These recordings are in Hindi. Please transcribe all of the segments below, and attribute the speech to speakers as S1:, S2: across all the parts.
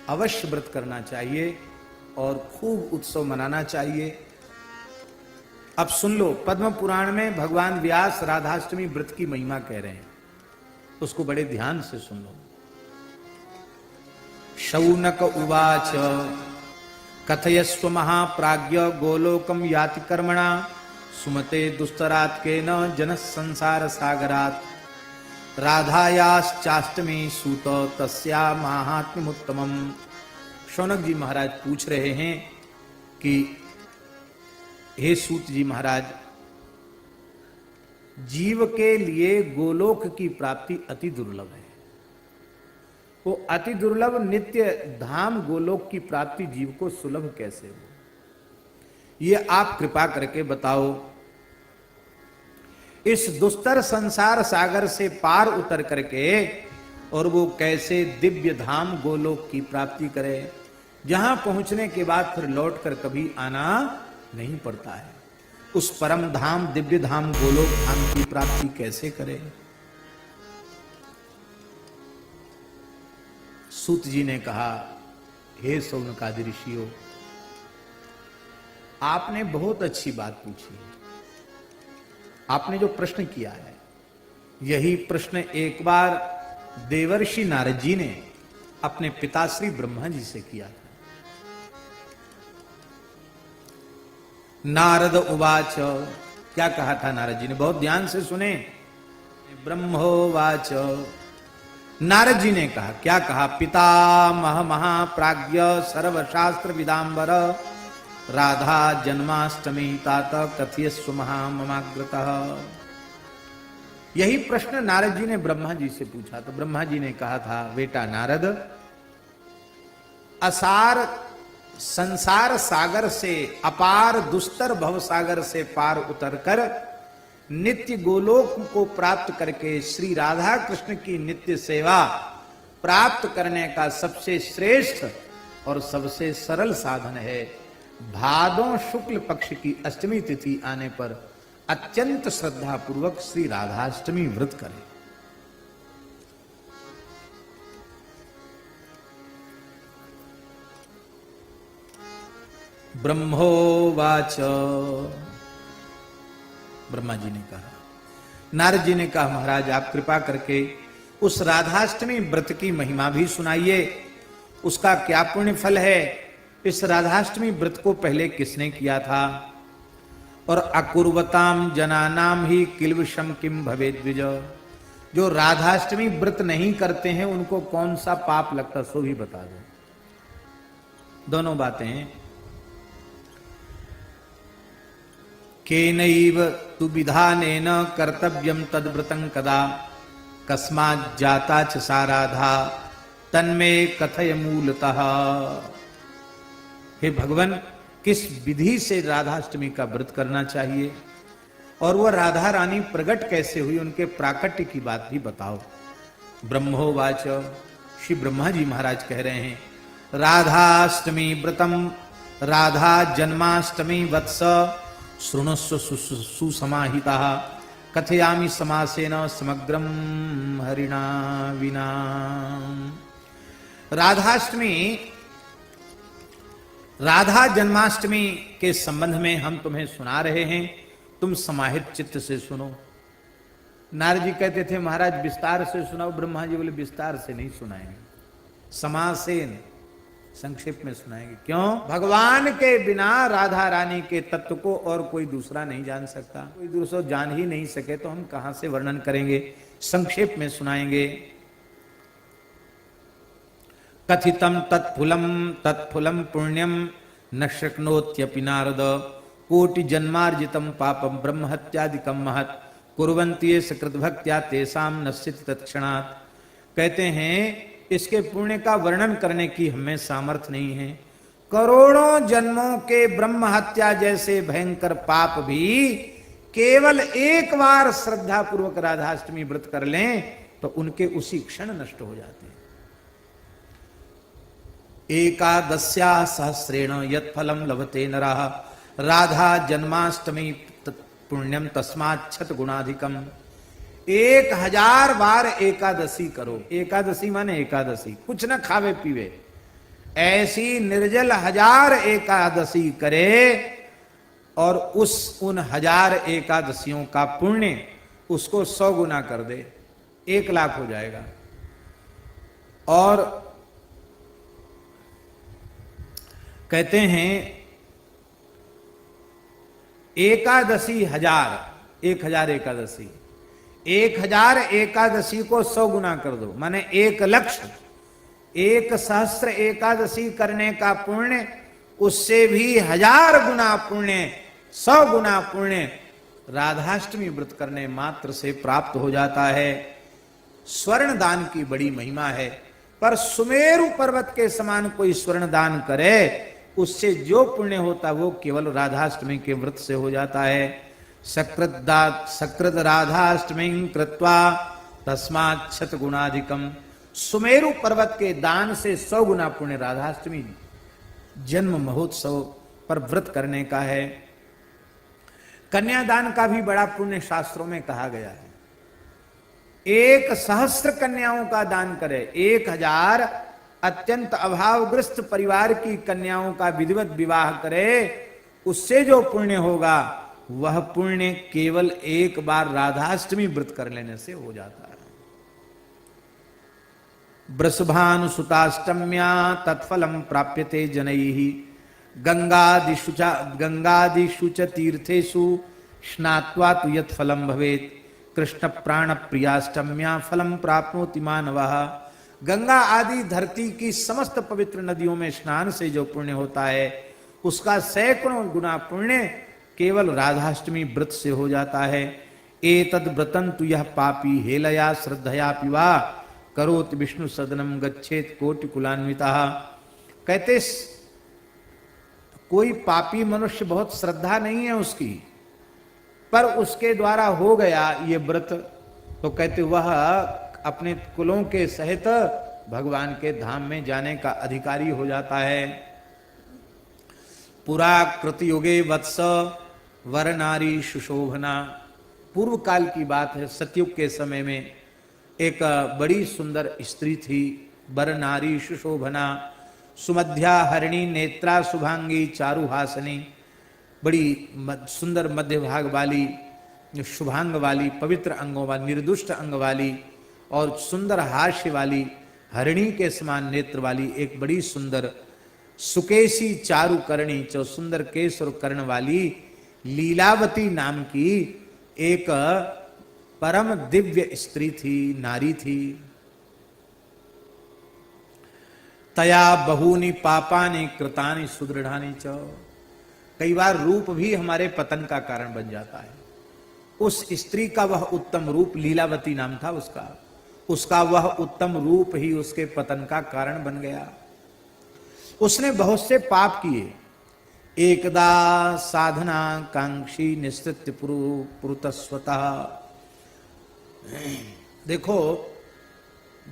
S1: अवश्य व्रत करना चाहिए और खूब उत्सव मनाना चाहिए। अब सुन लो, पद्म पुराण में भगवान व्यास राधाष्टमी व्रत की महिमा कह रहे हैं, उसको बड़े ध्यान से सुन लो। शौनक उवाच कथयस्व महाप्राज्ञ गोलोकम याति कर्मणा सुमते दुस्तरात् केन जनः संसार सागरात् राधायाश्चाष्टमी सूत तस्या माहात्म्यमुत्तमम्। शौनक जी महाराज पूछ रहे हैं कि हे सूत जी महाराज, जीव के लिए गोलोक की प्राप्ति अति दुर्लभ है। वो अति दुर्लभ नित्य धाम गोलोक की प्राप्ति जीव को सुलभ कैसे हो, ये आप कृपा करके बताओ। इस दुस्तर संसार सागर से पार उतर करके और वो कैसे दिव्य धाम गोलोक की प्राप्ति करे, जहां पहुंचने के बाद फिर लौट कर कभी आना नहीं पड़ता है। उस परम धाम दिव्य धाम गोलोक धाम की प्राप्ति कैसे करे। सूत जी ने कहा, हे शौनकादि ऋषियों, आपने बहुत अच्छी बात पूछी है। आपने जो प्रश्न किया है, यही प्रश्न एक बार देवर्षि नारद जी ने अपने पिताश्री ब्रह्मा जी से किया था। नारद उवाच, क्या कहा था नारद जी ने, बहुत ध्यान से सुने। ब्रह्मोवाच, नारद जी ने कहा, क्या कहा, पितामह महाप्राज्ञ सर्वशास्त्र विदांबर राधा जन्माष्टमी तात कथयस्व महाममाग्रतः। यही प्रश्न नारद जी ने ब्रह्मा जी से पूछा। तो ब्रह्मा जी ने कहा था, बेटा नारद, असार संसार सागर से, अपार दुस्तर भव सागर से पार उतरकर नित्य गोलोक को प्राप्त करके श्री राधा कृष्ण की नित्य सेवा प्राप्त करने का सबसे श्रेष्ठ और सबसे सरल साधन है भादों शुक्ल पक्ष की अष्टमी तिथि आने पर अत्यंत श्रद्धा पूर्वक श्री राधाष्टमी व्रत करें। ब्रह्मोवाच, ब्रह्मा जी ने कहा, नारद जी ने कहा, महाराज आप कृपा करके उस राधाष्टमी व्रत की महिमा भी सुनाइए, उसका क्या पुण्य फल है, इस राधाष्टमी व्रत को पहले किसने किया था, और अकुर्वताम जनानाम ही किल्विषम किम भवेद द्विज, जो राधाष्टमी व्रत नहीं करते हैं उनको कौन सा पाप लगता, सो भी बता दो। दोनों बातें। केनैव तु विधानेन कर्तव्यम तद्व्रतं कदा कस्मात् जाता च सा राधा तन्मे कथय मूलतः। हे भगवान, किस विधि से राधाष्टमी का व्रत करना चाहिए और वह राधा रानी प्रकट कैसे हुई, उनके प्राकट्य की बात भी बताओ। ब्रह्मोवाच, श्री ब्रह्मा जी महाराज कह रहे हैं, राधाष्टमी व्रतम राधा जन्माष्टमी वत्स शृणुस्व सुसमाहिता कथयामि समासेन समग्रम हरिणा विना। राधाष्टमी, राधा जन्माष्टमी के संबंध में हम तुम्हें सुना रहे हैं, तुम समाहित चित्त से सुनो। नारद जी कहते थे, महाराज विस्तार से सुनाओ। ब्रह्मा जी बोले, विस्तार से नहीं सुनाएंगे, समासेन, संक्षेप में सुनाएंगे। क्यों? भगवान के बिना राधा रानी के तत्व को और कोई दूसरा नहीं जान सकता, कोई दूसरा जान ही नहीं सके तो हम कहां से वर्णन करेंगे, संक्षेप में सुनाएंगे। कथितम तत्फुलम पुण्यम न शक्नोत्यपि नारद कोटि जन्मार्जितम पापम ब्रह्म हत्यादिकम महत् कुर्वन्ति ये सकृत भक्त्या तेषाम नश्यति तत्क्षणात्। कहते हैं, इसके पुण्य का वर्णन करने की हमें सामर्थ्य नहीं है। करोड़ों जन्मों के ब्रह्म हत्या जैसे भयंकर पाप भी केवल एक बार श्रद्धा पूर्वक राधाष्टमी व्रत कर लें तो उनके उसी क्षण नष्ट हो जाते हैं। एकादश्या सहस्रेण यत् फलम लभते नरः राधा जन्माष्टमी पुण्यम तस्मात् छत गुणाधिकम। 1000 बार एकादशी करो। एकादशी माने एकादशी, कुछ न खावे पीवे, ऐसी निर्जल 1000 एकादशी करे और उन 1000 एकादशियों का पुण्य उसको 100 गुना कर दे, 1 लाख हो जाएगा। और कहते हैं एकादशी 1000 एकादशी, 1000 एकादशी को 100 गुना कर दो, माने 1 लक्ष, 1 सहस्त्र एकादशी करने का पुण्य उससे भी 1000 गुना पुण्य, 100 गुना पुण्य राधाष्टमी व्रत करने मात्र से प्राप्त हो जाता है। स्वर्ण दान की बड़ी महिमा है, पर सुमेरु पर्वत के समान कोई स्वर्ण दान करे उससे जो पुण्य होता वो केवल राधाष्टमी के व्रत से हो जाता है। सकृत राधाष्टमी कृत्वा तस्मात् शत गुणाधिकम। सुमेरु पर्वत के दान से 100 गुना पुण्य राधाष्टमी जन्म महोत्सव पर व्रत करने का है। कन्यादान का भी बड़ा पुण्य शास्त्रों में कहा गया है। 1 सहस्त्र कन्याओं का दान करे, 1000 अत्यंत अभावग्रस्त परिवार की कन्याओं का विधिवत विवाह करे, उससे जो पुण्य होगा वह पुण्य केवल 1 बार राधाष्टमी व्रत कर लेने से हो जाता है। वृषभानुसुताष्टम्या तत्फलम प्राप्यते जनैः गंगादिषु च तीर्थेषु स्नात्वा तु यत् फलं भवेत् कृष्ण प्राण प्रियाष्टम्या फलम प्राप्नोति मानवः। गंगा आदि धरती की समस्त पवित्र नदियों में स्नान से जो पुण्य होता है उसका सैकड़ों गुना पुण्य केवल राधाष्टमी व्रत से हो जाता है। एतद् व्रतं तु यह पापी हेलया श्रद्धया पिवा करोति विष्णु सदनम गच्छेत कोटि कुलान्वितः। कहते कोई पापी मनुष्य बहुत श्रद्धा नहीं है उसकी, पर उसके द्वारा हो गया ये व्रत, तो कहते वह अपने कुलों के सहित भगवान के धाम में जाने का अधिकारी हो जाता है। पुरा कृतयुगे वत्स वर नारी सुशोभना। पूर्व काल की बात है, सतयुग के समय में एक बड़ी सुंदर स्त्री थी, वर नारी सुशोभना, सुमध्या हरिणी नेत्रा शुभांगी चारुहासनी। बड़ी सुंदर मध्य भाग वाली, शुभांग वाली, पवित्र अंगों वाली, निर्दुष्ट अंग वाली और सुंदर हास्य वाली, हरिणी के समान नेत्र वाली एक बड़ी सुंदर सुकेशी चारुकर्णी, जो सुंदर केश और कर्ण वाली लीलावती नाम की एक परम दिव्य स्त्री थी, नारी थी। तया बहूनि पापानि कृतानि सुदृढ़ानि च। कई बार रूप भी हमारे पतन का कारण बन जाता है। उस स्त्री का वह उत्तम रूप, लीलावती नाम था उसका वह उत्तम रूप ही उसके पतन का कारण बन गया। उसने बहुत से पाप किए। एकदा साधना कांक्षी निस्तृत्य पुरुतस्वतः। देखो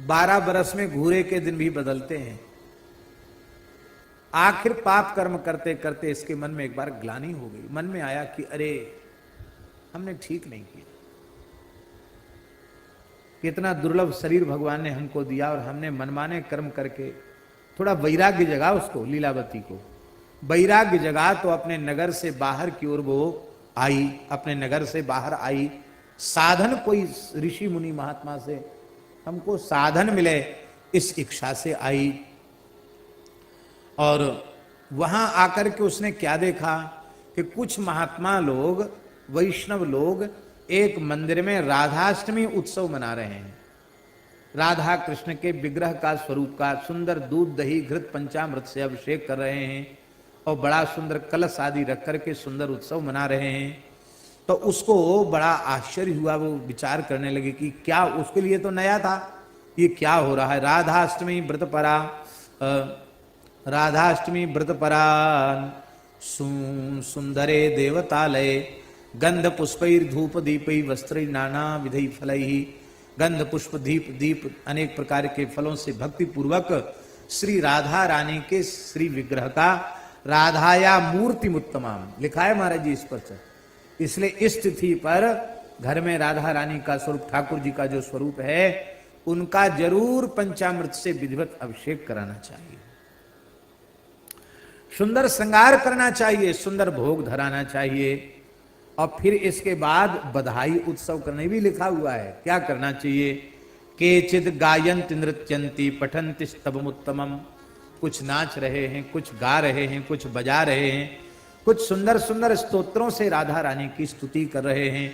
S1: 12 बरस में घूरे के दिन भी बदलते हैं। आखिर पाप कर्म करते करते इसके मन में एक बार ग्लानि हो गई। मन में आया कि अरे हमने ठीक नहीं किया, कितना दुर्लभ शरीर भगवान ने हमको दिया और हमने मनमाने कर्म करके। थोड़ा वैराग्य जगा उसको, लीलावती को वैराग्य जगा तो अपने नगर से बाहर की ओर वो आई, अपने नगर से बाहर आई। साधन कोई ऋषि मुनि महात्मा से हमको साधन मिले इस इच्छा से आई। और वहां आकर के उसने क्या देखा कि कुछ महात्मा लोग, वैष्णव लोग एक मंदिर में राधाष्टमी उत्सव मना रहे हैं। राधा कृष्ण के विग्रह का स्वरूप का सुंदर दूध दही घृत पंचामृत से अभिषेक कर रहे हैं और बड़ा सुंदर कलश आदि रख करके सुंदर उत्सव मना रहे हैं। तो उसको बड़ा आश्चर्य हुआ, वो विचार करने लगे कि क्या, उसके लिए तो नया था, ये क्या हो रहा है। राधाष्टमी व्रत परा, राधाष्टमी व्रत परा सुंदरे देवतालय गंध पुष्पैर धूप दीपै वस्त्रै नाना विधि फलैहि। गंध पुष्प दीप अनेक प्रकार के फलों से भक्ति पूर्वक श्री राधा रानी के श्री विग्रह का, राधाया मूर्ति उत्तमाम लिखा है महाराज जी इस पर। इसलिए इस तिथि पर घर में राधा रानी का स्वरूप, ठाकुर जी का जो स्वरूप है, उनका जरूर पंचामृत से विधिवत अभिषेक कराना चाहिए। सुंदर श्रृंगार करना चाहिए, सुंदर भोग धराना चाहिए, और फिर इसके बाद बधाई उत्सव करने भी लिखा हुआ है। क्या करना चाहिए? केचिद गायन्ति नृत्यन्ति पठन्ति स्तवमुत्तमम्। कुछ नाच रहे हैं, कुछ गा रहे हैं, कुछ बजा रहे हैं, कुछ सुंदर सुंदर स्तोत्रों से राधा रानी की स्तुति कर रहे हैं।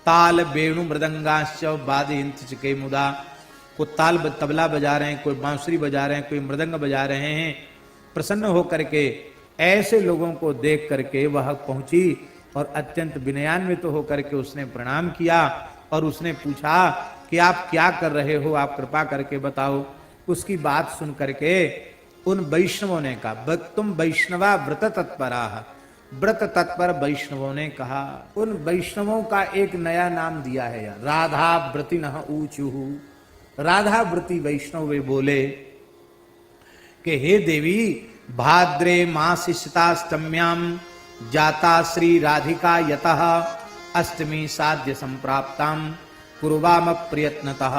S1: ताल वेणु मृदंगाश्च वादयन्ति चिके मुदा। कोई ताल तबला बजा रहे हैं, कोई बांसुरी बजा रहे हैं, कोई मृदंग बजा रहे हैं। प्रसन्न होकर के ऐसे लोगों को देख करके वह पहुंची और अत्यंत विनयान्वित होकर के उसने प्रणाम किया और उसने पूछा कि आप क्या कर रहे हो, आप कृपा करके बताओ। उसकी बात सुन करके उन वैष्णवों ने कहा, तुम वैष्णवा व्रत तत्परा, व्रत तत्पर वैष्णवों ने कहा। उन वैष्णवों का एक नया नाम दिया है यार, राधा व्रति न ऊचुहु। राधा व्रति वैष्णव वे बोले कि हे देवी, भाद्रे मासिष्टाष्टम्याम जाता श्री राधिका यतः अष्टमी साध्य संप्राप्ताम पूर्वाम प्रयत्नतः।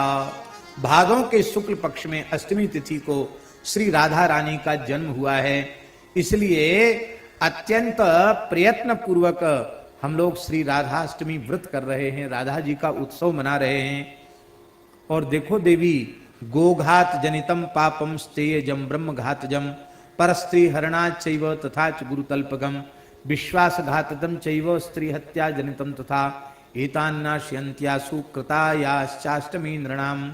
S1: भादों के शुक्ल पक्ष में अष्टमी तिथि को श्री राधा रानी का जन्म हुआ है, इसलिए अत्यंत प्रयत्न पूर्वक हम लोग श्री राधाष्टमी व्रत कर रहे हैं, राधा जी का उत्सव मना रहे हैं। और देखो देवी, गोघात जनितम पापम स्तेयजम ब्रह्मघातजम परस्त्री हरणा चैव तथा च गुरुतल्पगम विश्वासघाततम चैव स्त्री हत्या जनितम तथा एतान्नाश्यन्त्यासु कृतायाश्चाष्टमी नृणाम।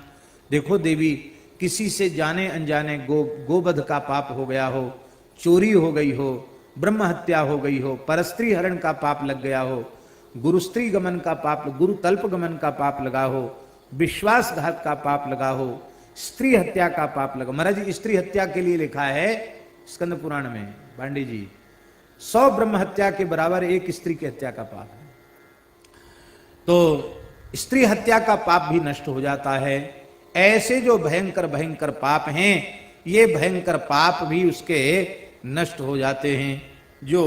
S1: देखो देवी, किसी से जाने अनजाने गोवध का पाप हो गया हो, चोरी हो गई हो, ब्रह्म हत्या हो गई हो, परस्त्री हरण का पाप लग गया हो, गुरुस्त्री गमन का पाप, गुरु तल्प गमन का पाप लगा हो, विश्वासघात का पाप लगा हो, स्त्री हत्या का पाप लगा। महाराज स्त्री हत्या के लिए लिखा है स्कंद पुराण में पांडे जी, 100 ब्रह्म हत्या के बराबर एक स्त्री की हत्या का पाप है। तो स्त्री हत्या का पाप भी नष्ट हो जाता है। ऐसे जो भयंकर भयंकर पाप हैं, ये भयंकर पाप भी उसके नष्ट हो जाते हैं। जो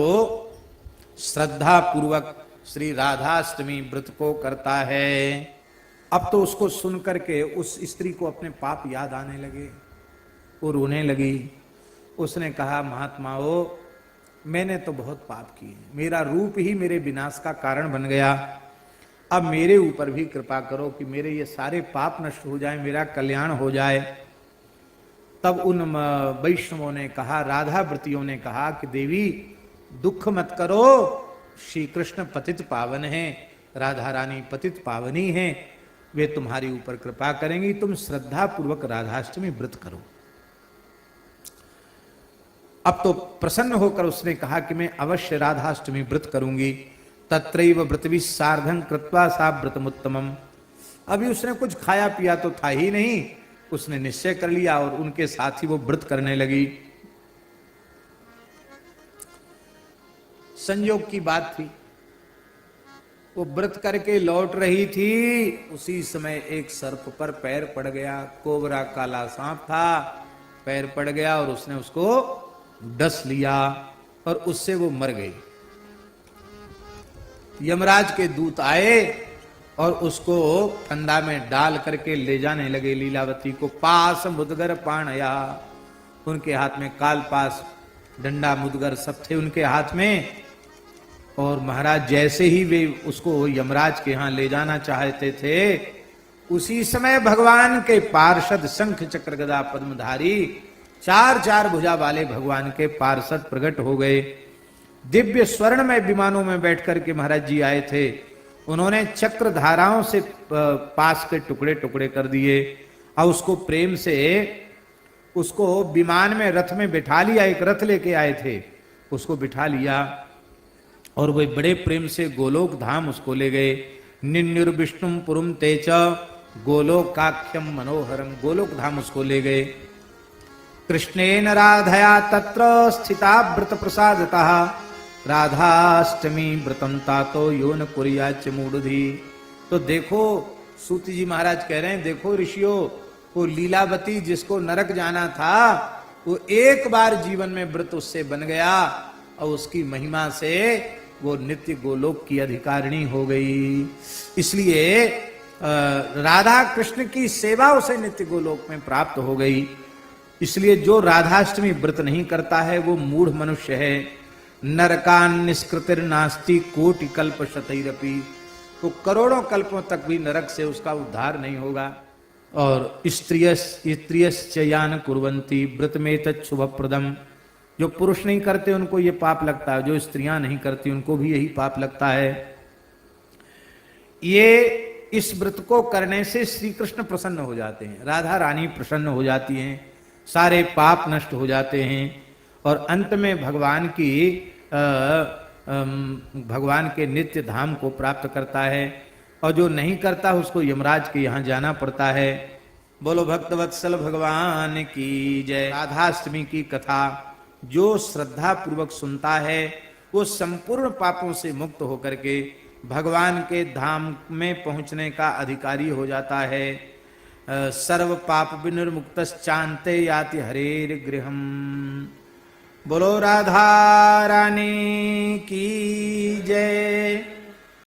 S1: श्रद्धा पूर्वक श्री राधाष्टमी व्रत को करता है। अब तो उसको सुन करके उस स्त्री को अपने पाप याद आने लगे, वो रोने लगी। उसने कहा, महात्माओं, मैंने तो बहुत पाप किए, मेरा रूप ही मेरे विनाश का कारण बन गया। अब मेरे ऊपर भी कृपा करो कि मेरे ये सारे पाप नष्ट हो जाए, मेरा कल्याण हो जाए। तब उन वैष्णवों ने कहा, राधा व्रतियों ने कहा कि देवी दुख मत करो, श्री कृष्ण पतित पावन हैं, राधा रानी पतित पावनी हैं, वे तुम्हारी ऊपर कृपा करेंगी, तुम श्रद्धा पूर्वक राधाष्टमी व्रत करो। अब तो प्रसन्न होकर उसने कहा कि मैं अवश्य राधाष्टमी व्रत करूंगी। तत्रैव व्रतवि सार्धं कृत्वा सा व्रतमुत्तमम्। अभी उसने कुछ खाया पिया तो था ही नहीं, उसने निश्चय कर लिया और उनके साथ ही वो व्रत करने लगी। संयोग की बात थी, वो व्रत करके लौट रही थी, उसी समय एक सर्प पर पैर पड़ गया। कोबरा काला सांप था, पैर पड़ गया और उसने उसको डस लिया और उससे वो मर गई। यमराज के दूत आए और उसको फंदा में डाल करके ले जाने लगे लीलावती को। पास मुदगर पाणया, उनके हाथ में काल पास, डंडा, मुदगर सब थे उनके हाथ में। और महाराज जैसे ही वे उसको यमराज के यहाँ ले जाना चाहते थे, उसी समय भगवान के पार्षद शंख चक्र गदा पद्मधारी 4 भुजा वाले भगवान के पार्षद प्रकट हो गए। दिव्य स्वर्ण में विमानों में बैठ करके महाराज जी आए थे। उन्होंने चक्र धाराओं से पास के टुकड़े टुकड़े कर दिए और उसको प्रेम से उसको विमान में, रथ में बिठा लिया। एक रथ लेके आए थे, उसको बिठा लिया और वे बड़े प्रेम से गोलोक धाम उसको ले गए। निन्युर्विष्णुम पुरुम तेच गोलोकाख्यम मनोहरम, गोलोक धाम उसको ले गए। कृष्णेन राधया तत्र स्थिता व्रत प्रसादतः राधाष्टमी व्रतम तातो यो न कुर्याच मूढ़धि। तो देखो, सूत जी महाराज कह रहे हैं, देखो ऋषियों, वो लीलावती जिसको नरक जाना था, वो एक बार जीवन में व्रत उससे बन गया और उसकी महिमा से वो नित्य गोलोक की अधिकारिणी हो गई। इसलिए राधा कृष्ण की सेवा उसे नित्य गोलोक में प्राप्त हो गई। इसलिए जो राधाष्टमी व्रत नहीं करता है वो मूढ़ मनुष्य है। नरकान निष्कृतिर नास्ति कोटि कल्प शतैरपि, तो करोड़ों कल्पों तक भी नरक से उसका उद्धार नहीं होगा। और स्त्रियश्च यान कुर्वन्ति व्रत में तच्छुभ प्रदम, जो पुरुष नहीं करते उनको ये पाप लगता है, जो स्त्रियां नहीं करती उनको भी यही पाप लगता है। ये इस व्रत को करने से श्री कृष्ण प्रसन्न हो जाते हैं, राधा रानी प्रसन्न हो जाती हैं, सारे पाप नष्ट हो जाते हैं और अंत में भगवान के नित्य धाम को प्राप्त करता है। और जो नहीं करता उसको यमराज के यहाँ जाना पड़ता है। बोलो भक्तवत्सल भगवान की जय। राधाष्टमी की कथा जो श्रद्धा पूर्वक सुनता है वो संपूर्ण पापों से मुक्त होकर के भगवान के धाम में पहुंचने का अधिकारी हो जाता है। सर्व पाप विनिर्मुक्तश्चान्ते याति हरेर गृहम। बोलो राधा रानी की जय।